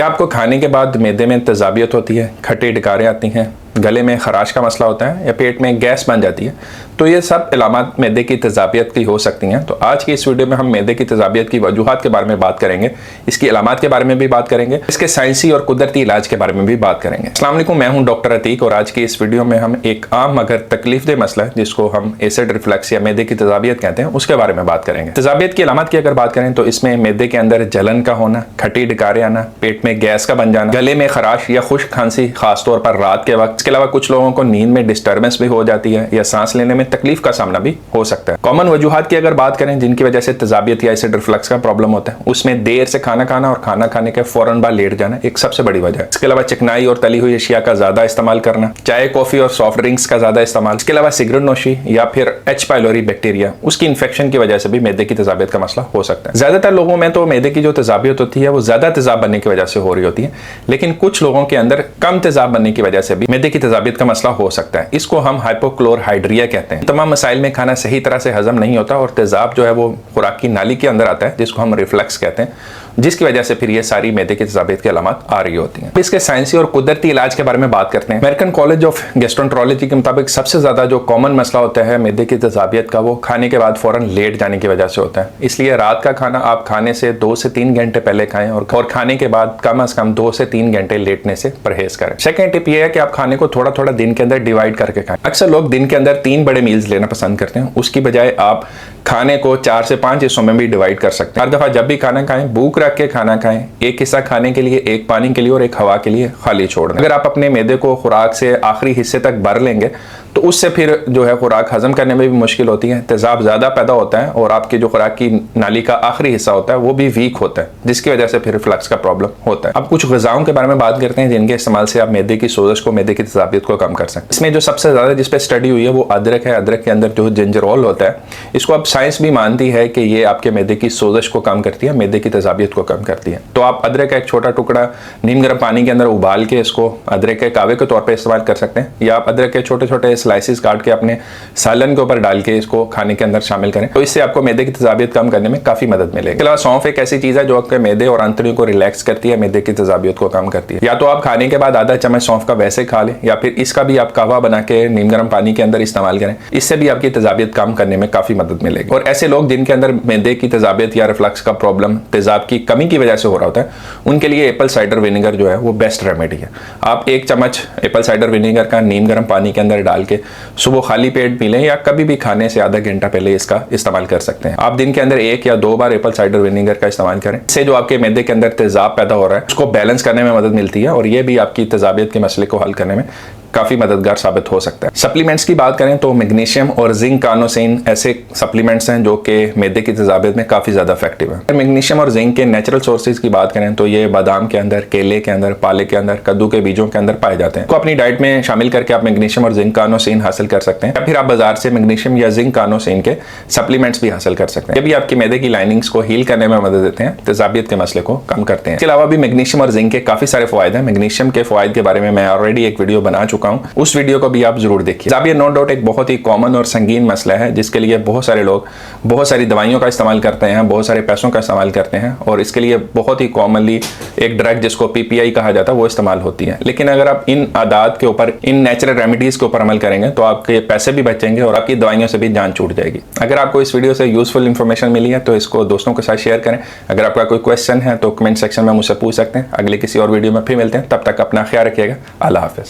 आपको खाने के बाद मैदे में तेजाबियत होती है, खट्टी डकारें आती हैं, गले में खराश का मसला होता है या पेट में गैस बन जाती है, तो ये सब इलामात मैदे की तेजाबियत की हो सकती हैं। तो आज की इस वीडियो में हम मैदे की तेजाबियत की वजूहात के बारे में बात करेंगे, इसकी इलामात के बारे में भी बात करेंगे, इसके साइंसी और कुदरती इलाज के बारे में भी बात करेंगे। अस्सलाम वालेकुम, मैं हूं डॉक्टर अतीक और आज की इस वीडियो में हम एक आम मगर तकलीफदेह मसला है जिसको हम एसिड रिफ्लक्स या मैदे की तेजाबियत कहते हैं, उसके बारे में बात करेंगे। तेजाबियत की इलामात की अगर बात करें तो इसमें मैदे के अंदर जलन का होना, खट्टी डकारें आना, पेट में गैस का बन जाना, गले में खराश या खुश्क खांसी खासतौर पर रात के वक्त। इसके अलावा कुछ लोगों को नींद में डिस्टर्बेंस भी हो जाती है या सांस लेने में तकलीफ का सामना भी हो सकता है। कॉमन वजूहात की अगर बात करें जिनकी वजह से तेजाबियत या एसिड रिफ्लक्स का प्रॉब्लम होता है, उसमें देर से खाना खाना और खाना खाने के फौरन बाद लेट जाना एक सबसे बड़ी वजह है। इसके अलावा चिकनाई और तली हुई अशिया का ज्यादा इस्तेमाल करना, चाय कॉफी और सॉफ्ट ड्रिंक्स का ज्यादा इस्तेमाल, इसके अलावा सिगरेट नोशी या फिर एच पाइलोरी बैक्टीरिया उसकी इन्फेक्शन की वजह से भी मैदे की तेजाबियत का मसला हो सकता है। ज्यादातर लोगों में तो मैदे की जो तेजाबियत होती है वो ज्यादा तेजाब बनने की वजह से हो रही होती है, लेकिन कुछ लोगों के अंदर कम तेजाब बनने की वजह से भी मैदे की तेजाबियत का मसला हो सकता है। इसको हम हाइपोक्लोरहाइड्रिया कहते हैं। तमाम मसाइल में खाना सही तरह से हजम नहीं होता और तेजाब जो है वो खुराक की नाली के अंदर आता है, जिसको हम रिफ्लक्स कहते हैं, जिसकी वजह से फिर ये सारी मैदे की तेजाबियत की अलामत आ रही होती हैं। इसके साइंसी और कुदरती इलाज के बारे में बात करते हैं। अमेरिकन कॉलेज ऑफ गैस्ट्रोएंटरोलॉजी के मुताबिक सबसे ज्यादा जो कॉमन मसला होता है मैदे की तेजाबियत का, वो खाने के बाद फौरन लेट जाने की वजह से होता है। इसलिए रात का खाना आप खाने से 2 से 3 घंटे पहले खाएं और खाने के बाद कम से कम 2 से 3 घंटे लेटने से परहेज करें। सेकंड टिप ये है कि आप खाने को थोड़ा थोड़ा दिन के अंदर डिवाइड करके खाएं। अक्सर लोग दिन के अंदर 3 बड़े मील्स लेना पसंद करते हैं, उसकी बजाय आप खाने को 4 से 5 हिस्सों में भी डिवाइड कर सकते हैं। हर दफा जब भी खाना खाएं भूख रख के खाना खाएं, एक हिस्सा खाने के लिए, एक पानी के लिए और एक हवा के लिए खाली छोड़ दें। अगर आप अपने मैदे को खुराक से आखिरी हिस्से तक भर लेंगे तो उससे फिर जो है खुराक हजम करने में भी मुश्किल होती है, तेजाब ज्यादा पैदा होता है और आपकी जो खुराक की नाली का आखिरी हिस्सा होता है वो भी वीक होता है, जिसकी वजह से फिर रिफ्लक्स का प्रॉब्लम होता है। अब कुछ ग़िज़ाओं के बारे में बात करते हैं जिनके इस्तेमाल से आप मैदे की सोजश को, मैदे की तेजाबियत को कम कर सकते हैं। इसमें जो सबसे ज्यादा जिस पे स्टडी हुई है वो अदरक है। अदरक के अंदर जो जिंजरोल होता है, इसको अब साइंस भी मानती है कि ये आपके मैदे की सोजश को कम करती है, मैदे की तेजाबियत को कम करती है। तो आप अदरक का एक छोटा टुकड़ा नीम गर्म पानी के अंदर उबाल के इसको अदरक के कावे के तौर पर इस्तेमाल कर सकते हैं, या आप अदरक के छोटे छोटे स्लाइसिस काट के अपने सालन के ऊपर डाल के इसको खाने के अंदर शामिल करें, तो इससे आपको मैदे की तेजाबियत कम करने में काफी मदद मिलेगी। इसके अलावा सौंफ एक ऐसी चीज है जो आपके मैदे और आंतड़ियों को रिलैक्स करती है, मैदे की तेजाबियत को कम करती है। या तो आप खाने के बाद आधा चम्मच सौंफ का वैसे खा लें, या फिर इसका भी आप कहवा बना के नीम गर्म पानी के अंदर इस्तेमाल करें, इससे भी आपकी तेजाबियत कम करने में काफी मदद मिलेगी। और ऐसे लोग जिनके अंदर मैदे की तेजाबियत या रिफ्लक्स का प्रॉब्लम तेजाब की कमी की वजह से हो रहा होता है, उनके लिए एप्पल साइडर विनेगर जो है वो बेस्ट रेमेडी है। आप 1 चम्मच एप्पल साइडर विनेगर का नीम गर्म पानी के अंदर डाल के सुबह खाली पेट पी लें, या कभी भी खाने से आधा घंटा पहले इसका इस्तेमाल कर सकते हैं। आप दिन के अंदर 1 या 2 बार एप्पल साइडर विनेगर का इस्तेमाल करें, इससे जो आपके मैदे के अंदर तेजाब पैदा हो रहा है उसको बैलेंस करने में मदद मिलती है और ये भी आपकी तेजाबियत के मसले को हल करने में काफी मददगार साबित हो सकता है। सप्लीमेंट्स की बात करें तो मैग्नीशियम और जिंक कार्नोसिन ऐसे सप्लीमेंट्स हैं जो कि मैदे की तेजाबियत में काफी ज्यादा इफेक्टिव है। मैग्नीशियम और जिंक के नेचुरल सोर्सेज की बात करें तो ये बादाम के अंदर, केले के अंदर, पाले के अंदर, कद्दू के बीजों के अंदर पाए जाते हैं। तो अपनी डाइट में शामिल करके आप मैग्नीशियम और जिंक कार्नोसिन हासिल कर सकते हैं, या फिर आप बाजार से मैग्नीशियम या जिंक कार्नोसिन के सप्लीमेंट्स भी हासिल कर सकते हैं। ये भी आपके मैदे की लाइनिंग्स को हील करने में मदद देते हैं, तेजाबियत के मसले को कम करते हैं। इसके अलावा भी मैग्नीशियम और जिंक के काफी सारे फायदे हैं। मैग्नीशियम के फायदे के बारे में मैं ऑलरेडी एक वीडियो बना चुका हूँ, उस वीडियो को भी आप जरूर देखिए। तेजाबियत नो डाउट एक बहुत ही कॉमन और संगीन मसला है जिसके लिए बहुत सारे लोग बहुत सारी दवाइयों का इस्तेमाल करते हैं, बहुत सारे पैसों का इस्तेमाल करते हैं और इसके लिए बहुत ही कॉमनली एक ड्रग जिसको PPI कहा जाता है वो इस्तेमाल होती है। लेकिन अगर आप इन आदात के ऊपर, इन नेचुरल रेमेडीज के ऊपर अमल करेंगे तो आपके पैसे भी बचेंगे और आपकी दवाइयों से भी जान छूट जाएगी। अगर आपको इस वीडियो से यूजफुल इंफॉर्मेशन मिली है तो इसको दोस्तों के साथ शेयर करें। अगर आपका कोई क्वेश्चन है तो कमेंट सेक्शन में मुझसे पूछ सकते हैं। अगले किसी और वीडियो में फिर मिलते हैं, तब तक अपना ख्याल रखिएगा। अल्लाह हाफिज।